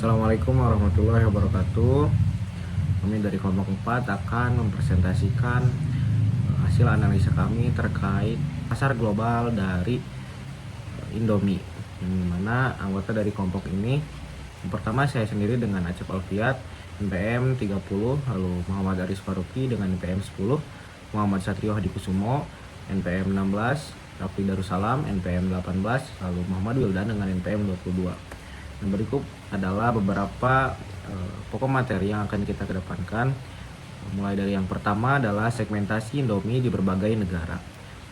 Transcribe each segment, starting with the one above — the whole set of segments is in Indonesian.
Assalamualaikum warahmatullahi wabarakatuh. Kami dari kelompok 4 akan mempresentasikan hasil analisa kami terkait pasar global dari Indomie, yang mana anggota dari kelompok ini yang pertama saya sendiri dengan Acep Alfiat NPM 30, lalu Muhammad Aris Faruqi dengan NPM 10, Muhammad Satrio Hadikusumo NPM 16, Raffi Darussalam NPM 18, lalu Muhammad Wildan dengan NPM 22. Yang berikut adalah beberapa pokok materi yang akan kita kedepankan. Mulai dari yang pertama adalah segmentasi Indomie di berbagai negara.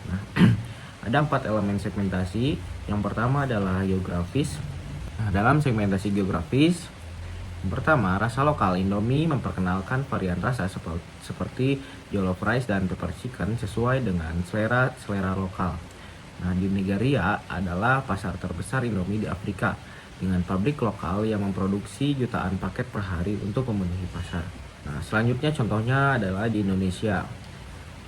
Nah, ada 4 elemen segmentasi. Yang pertama adalah geografis. Nah, dalam segmentasi geografis, yang pertama, rasa lokal. Indomie memperkenalkan varian rasa seperti jollof rice dan pepper chicken sesuai dengan selera lokal. Nah, di Nigeria adalah pasar terbesar Indomie di Afrika, dengan pabrik lokal yang memproduksi jutaan paket per hari untuk memenuhi pasar. Nah, selanjutnya contohnya adalah di Indonesia.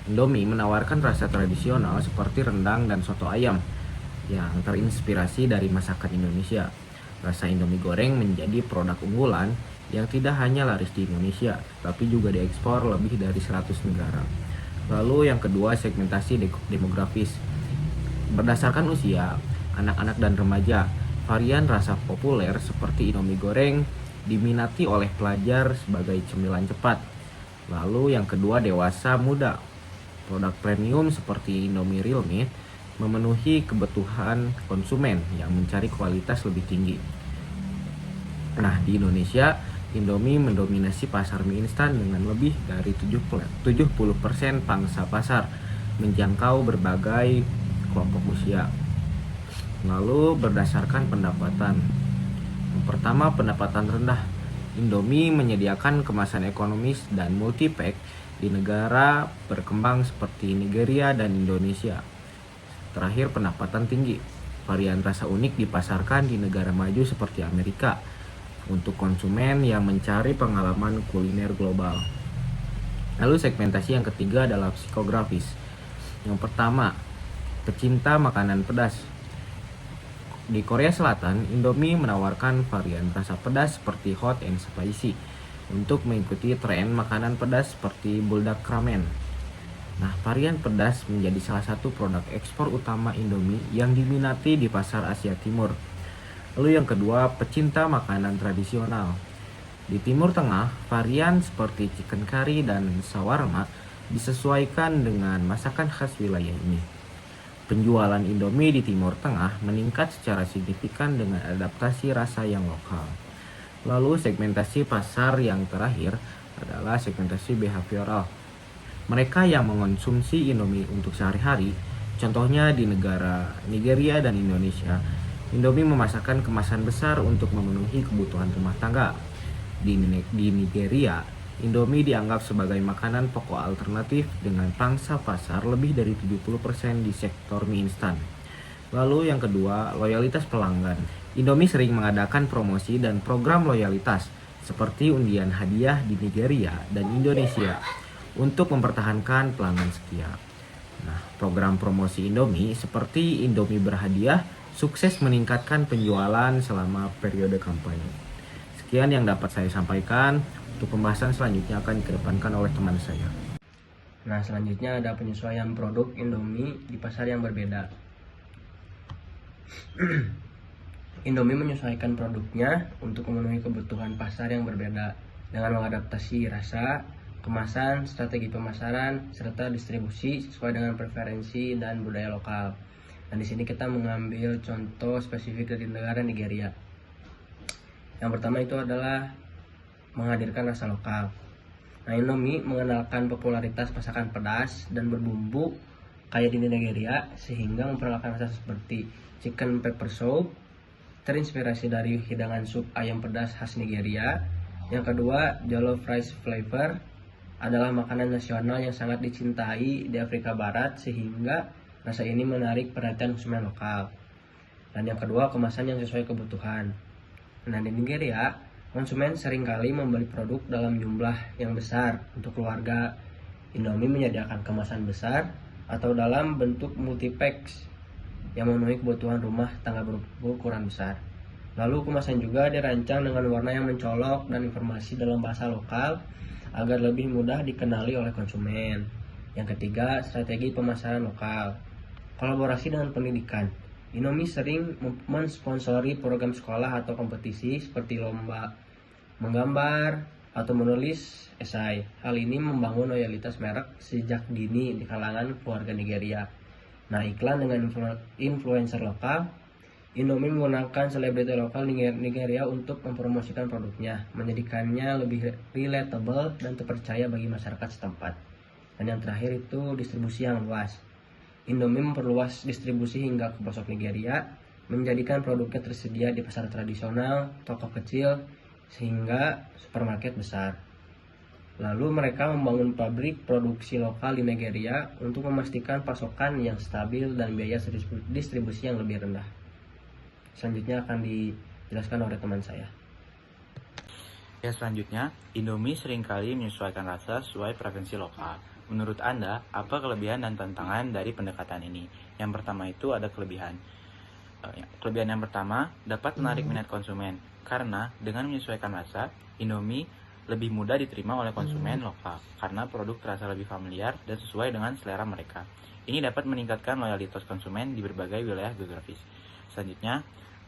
Indomie menawarkan rasa tradisional seperti rendang dan soto ayam yang terinspirasi dari masakan Indonesia. Rasa Indomie goreng menjadi produk unggulan yang tidak hanya laris di Indonesia, tapi juga diekspor lebih dari 100 negara. Lalu yang kedua, segmentasi demografis. Berdasarkan usia, anak-anak dan remaja, varian rasa populer seperti Indomie goreng diminati oleh pelajar sebagai cemilan cepat. Lalu yang kedua, dewasa muda. Produk premium seperti Indomie Real Meat memenuhi kebutuhan konsumen yang mencari kualitas lebih tinggi. Nah, di Indonesia, Indomie mendominasi pasar mie instan dengan lebih dari 70% pangsa pasar, menjangkau berbagai kelompok usia. Lalu berdasarkan pendapatan. Yang pertama, pendapatan rendah. Indomie menyediakan kemasan ekonomis dan multipack di negara berkembang seperti Nigeria dan Indonesia. Terakhir, pendapatan tinggi. Varian rasa unik dipasarkan di negara maju seperti Amerika untuk konsumen yang mencari pengalaman kuliner global. Lalu segmentasi yang ketiga adalah psikografis. Yang pertama, pecinta makanan pedas. Di Korea Selatan, Indomie menawarkan varian rasa pedas seperti hot and spicy untuk mengikuti tren makanan pedas seperti buldak ramen. Nah, varian pedas menjadi salah satu produk ekspor utama Indomie yang diminati di pasar Asia Timur. Lalu yang kedua, pecinta makanan tradisional. Di Timur Tengah, varian seperti chicken curry dan shawarma disesuaikan dengan masakan khas wilayah ini. Penjualan Indomie di Timur Tengah meningkat secara signifikan dengan adaptasi rasa yang lokal. Lalu segmentasi pasar yang terakhir adalah segmentasi behavioral. Mereka yang mengonsumsi Indomie untuk sehari-hari, contohnya di negara Nigeria dan Indonesia, Indomie memasakkan kemasan besar untuk memenuhi kebutuhan rumah tangga. Di Nigeria, Indomie dianggap sebagai makanan pokok alternatif dengan pangsa pasar lebih dari 70% di sektor mie instan. Lalu yang kedua, loyalitas pelanggan. Indomie sering mengadakan promosi dan program loyalitas seperti undian hadiah di Nigeria dan Indonesia untuk mempertahankan pelanggan setia. Nah, program promosi Indomie seperti Indomie berhadiah sukses meningkatkan penjualan selama periode kampanye. Sekian yang dapat saya sampaikan. Untuk pembahasan selanjutnya akan dikedepankan oleh teman saya. Nah, selanjutnya ada penyesuaian produk Indomie di pasar yang berbeda. Indomie menyesuaikan produknya untuk memenuhi kebutuhan pasar yang berbeda dengan mengadaptasi rasa, kemasan, strategi pemasaran, serta distribusi sesuai dengan preferensi dan budaya lokal. Dan di sini kita mengambil contoh spesifik dari negara Nigeria. Yang pertama itu adalah menghadirkan rasa lokal. Nah, Indomie mengenalkan popularitas masakan pedas dan berbumbu kayak di Nigeria sehingga memperkenalkan rasa seperti chicken pepper soup, terinspirasi dari hidangan sup ayam pedas khas Nigeria. Yang kedua, jollof rice flavor adalah makanan nasional yang sangat dicintai di Afrika Barat sehingga rasa ini menarik perhatian konsumen lokal. Dan yang kedua, kemasan yang sesuai kebutuhan. Nah, di Nigeria, konsumen seringkali membeli produk dalam jumlah yang besar untuk keluarga. Indomie menyediakan kemasan besar atau dalam bentuk multipacks yang memenuhi kebutuhan rumah tangga berukuran besar. Lalu kemasan juga dirancang dengan warna yang mencolok dan informasi dalam bahasa lokal agar lebih mudah dikenali oleh konsumen. Yang ketiga, strategi pemasaran lokal. Kolaborasi dengan pendidikan. Indomie sering mensponsori program sekolah atau kompetisi seperti lomba menggambar atau menulis esai. Hal ini membangun loyalitas merek sejak dini di kalangan keluarga Nigeria. Nah, iklan dengan influencer lokal. Indomie menggunakan selebriti lokal Nigeria untuk mempromosikan produknya, menjadikannya lebih relatable dan terpercaya bagi masyarakat setempat. Dan yang terakhir itu distribusi yang luas. Indomie memperluas distribusi hingga ke pelosok Nigeria, menjadikan produknya tersedia di pasar tradisional, toko kecil, sehingga supermarket besar. Lalu mereka membangun pabrik produksi lokal di Nigeria untuk memastikan pasokan yang stabil dan biaya distribusi yang lebih rendah. Selanjutnya akan dijelaskan oleh teman saya. Ya, selanjutnya, Indomie seringkali menyesuaikan rasa sesuai preferensi lokal. Menurut Anda, apa kelebihan dan tantangan dari pendekatan ini? Yang pertama itu ada kelebihan. Kelebihan yang pertama, dapat menarik minat konsumen. Karena dengan menyesuaikan rasa, Indomie lebih mudah diterima oleh konsumen lokal. Karena produk terasa lebih familiar dan sesuai dengan selera mereka. Ini dapat meningkatkan loyalitas konsumen di berbagai wilayah geografis. Selanjutnya,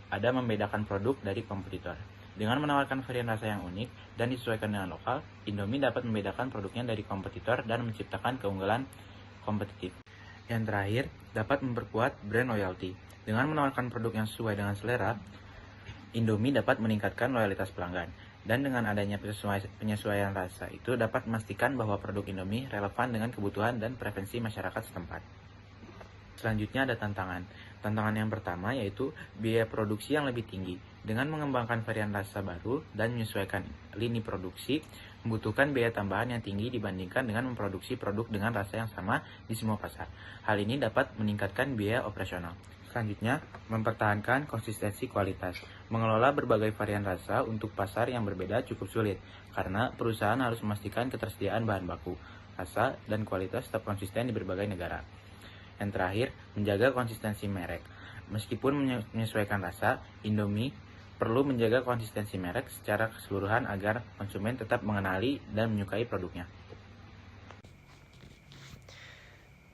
ada membedakan produk dari kompetitor. Dengan menawarkan varian rasa yang unik dan disesuaikan dengan lokal, Indomie dapat membedakan produknya dari kompetitor dan menciptakan keunggulan kompetitif. Yang terakhir, dapat memperkuat brand loyalty. Dengan menawarkan produk yang sesuai dengan selera, Indomie dapat meningkatkan loyalitas pelanggan. Dan dengan adanya penyesuaian rasa itu dapat memastikan bahwa produk Indomie relevan dengan kebutuhan dan preferensi masyarakat setempat. Selanjutnya ada tantangan. Tantangan yang pertama yaitu biaya produksi yang lebih tinggi. Dengan mengembangkan varian rasa baru dan menyesuaikan lini produksi, membutuhkan biaya tambahan yang tinggi dibandingkan dengan memproduksi produk dengan rasa yang sama di semua pasar. Hal ini dapat meningkatkan biaya operasional. Selanjutnya, mempertahankan konsistensi kualitas. Mengelola berbagai varian rasa untuk pasar yang berbeda cukup sulit, karena perusahaan harus memastikan ketersediaan bahan baku, rasa, dan kualitas tetap konsisten di berbagai negara. Yang terakhir, menjaga konsistensi merek. Meskipun menyesuaikan rasa, Indomie perlu menjaga konsistensi merek secara keseluruhan agar konsumen tetap mengenali dan menyukai produknya.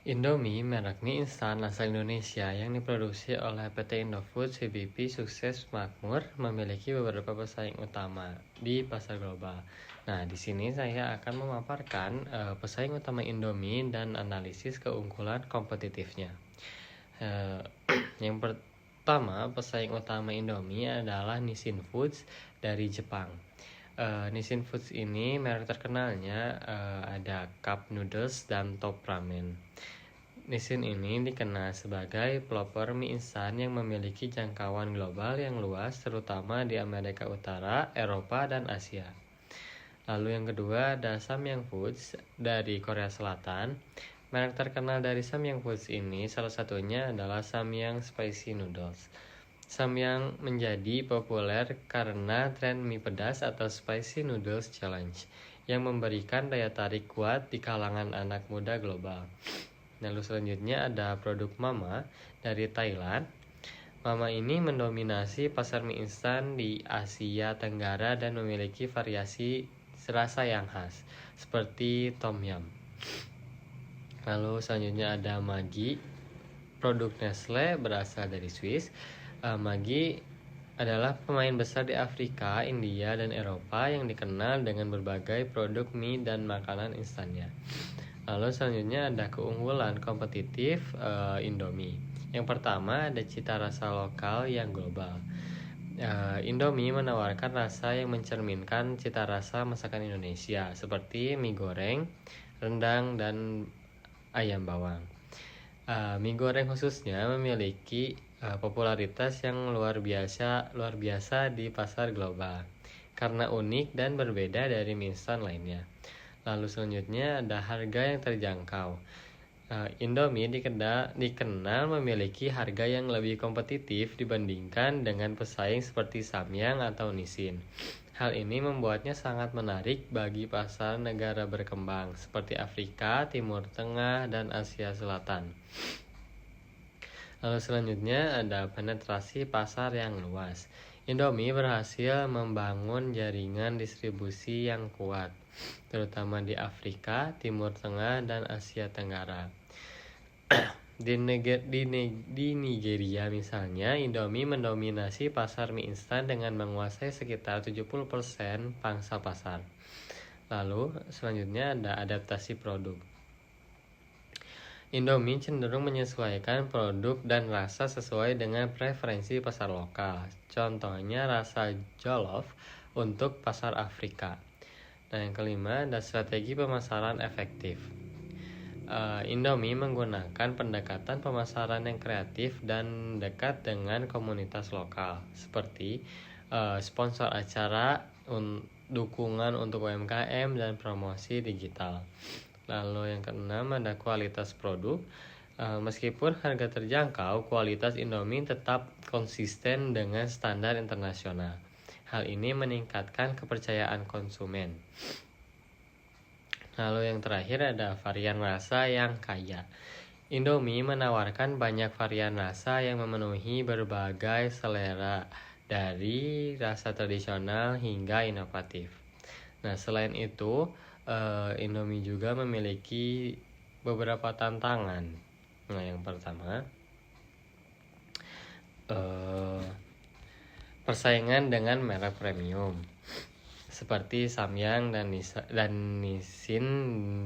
Indomie, merek mie instan asal Indonesia yang diproduksi oleh PT Indofood CBP Sukses Makmur, memiliki beberapa pesaing utama di pasar global. Nah, di sini saya akan memaparkan pesaing utama Indomie dan analisis keunggulan kompetitifnya. Yang pertama, pesaing utama Indomie adalah Nissin Foods dari Jepang. Nissin Foods ini merek terkenalnya ada Cup Noodles dan Top Ramen. Nissin ini dikenal sebagai pelopor mie instan yang memiliki jangkauan global yang luas, terutama di Amerika Utara, Eropa, dan Asia. Lalu yang kedua ada Samyang Foods dari Korea Selatan. Merek terkenal dari Samyang Foods ini salah satunya adalah Samyang Spicy Noodles. Samyang menjadi populer karena tren mie pedas atau Spicy Noodles Challenge yang memberikan daya tarik kuat di kalangan anak muda global. Lalu selanjutnya ada produk Mama dari Thailand. Mama ini mendominasi pasar mie instan di Asia Tenggara dan memiliki variasi rasa yang khas, seperti Tom Yum. Lalu selanjutnya ada Maggi, produk Nestle berasal dari Swiss. Maggi adalah pemain besar di Afrika, India, dan Eropa yang dikenal dengan berbagai produk mie dan makanan instannya. Lalu selanjutnya ada keunggulan kompetitif Indomie. Yang pertama ada cita rasa lokal yang global. Indomie menawarkan rasa yang mencerminkan cita rasa masakan Indonesia seperti mie goreng, rendang, dan ayam bawang. Mie goreng khususnya memiliki popularitas yang luar biasa di pasar global karena unik dan berbeda dari mie instan lainnya. Lalu selanjutnya ada harga yang terjangkau. Indomie dikenal memiliki harga yang lebih kompetitif dibandingkan dengan pesaing seperti Samyang atau Nissin. Hal ini membuatnya sangat menarik bagi pasar negara berkembang seperti Afrika, Timur Tengah, dan Asia Selatan. Lalu selanjutnya ada penetrasi pasar yang luas. Indomie berhasil membangun jaringan distribusi yang kuat, terutama di Afrika, Timur Tengah, dan Asia Tenggara. Di Nigeria misalnya, Indomie mendominasi pasar mie instan dengan menguasai sekitar 70% pangsa pasar. Lalu, selanjutnya ada adaptasi produk. Indomie cenderung menyesuaikan produk dan rasa sesuai dengan preferensi pasar lokal. Contohnya rasa jollof untuk pasar Afrika. Nah, yang kelima ada strategi pemasaran efektif. Indomie menggunakan pendekatan pemasaran yang kreatif dan dekat dengan komunitas lokal, seperti sponsor acara, dukungan untuk UMKM, dan promosi digital. Lalu yang keenam ada kualitas produk. Meskipun harga terjangkau, kualitas Indomie tetap konsisten dengan standar internasional. Hal ini meningkatkan kepercayaan konsumen. Lalu yang terakhir ada varian rasa yang kaya. Indomie menawarkan banyak varian rasa yang memenuhi berbagai selera, dari rasa tradisional hingga inovatif. Nah, selain itu, Indomie juga memiliki beberapa tantangan. Nah, yang pertama, persaingan dengan merek premium seperti Samyang dan Nissin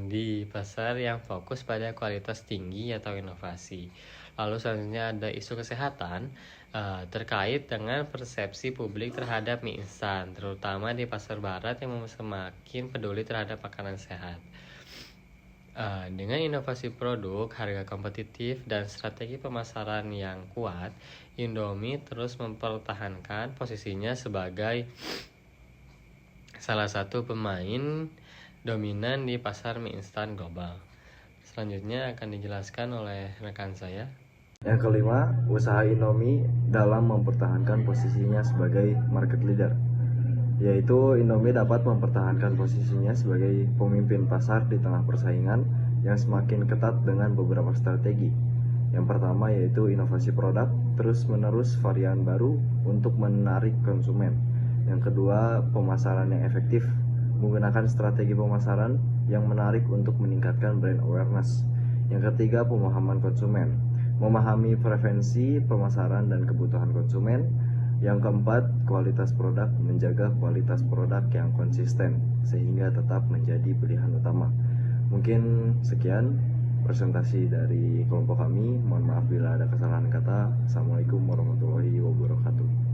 di pasar yang fokus pada kualitas tinggi atau inovasi. Lalu selanjutnya ada isu kesehatan terkait dengan persepsi publik terhadap mie instan, terutama di pasar barat yang semakin peduli terhadap makanan sehat. Dengan inovasi produk, harga kompetitif, dan strategi pemasaran yang kuat, Indomie terus mempertahankan posisinya sebagai salah satu pemain dominan di pasar mie instan global. Selanjutnya akan dijelaskan oleh rekan saya. Yang kelima, usaha Indomie dalam mempertahankan posisinya sebagai market leader, yaitu Indomie dapat mempertahankan posisinya sebagai pemimpin pasar di tengah persaingan yang semakin ketat dengan beberapa strategi. Yang pertama yaitu inovasi produk, terus-menerus varian baru untuk menarik konsumen. Yang kedua, pemasaran yang efektif, menggunakan strategi pemasaran yang menarik untuk meningkatkan brand awareness. Yang ketiga, pemahaman konsumen, memahami preferensi pemasaran dan kebutuhan konsumen. Yang keempat, kualitas produk, menjaga kualitas produk yang konsisten sehingga tetap menjadi pilihan utama. Mungkin sekian presentasi dari kelompok kami. Mohon maaf bila ada kesalahan kata. Assalamualaikum warahmatullahi wabarakatuh.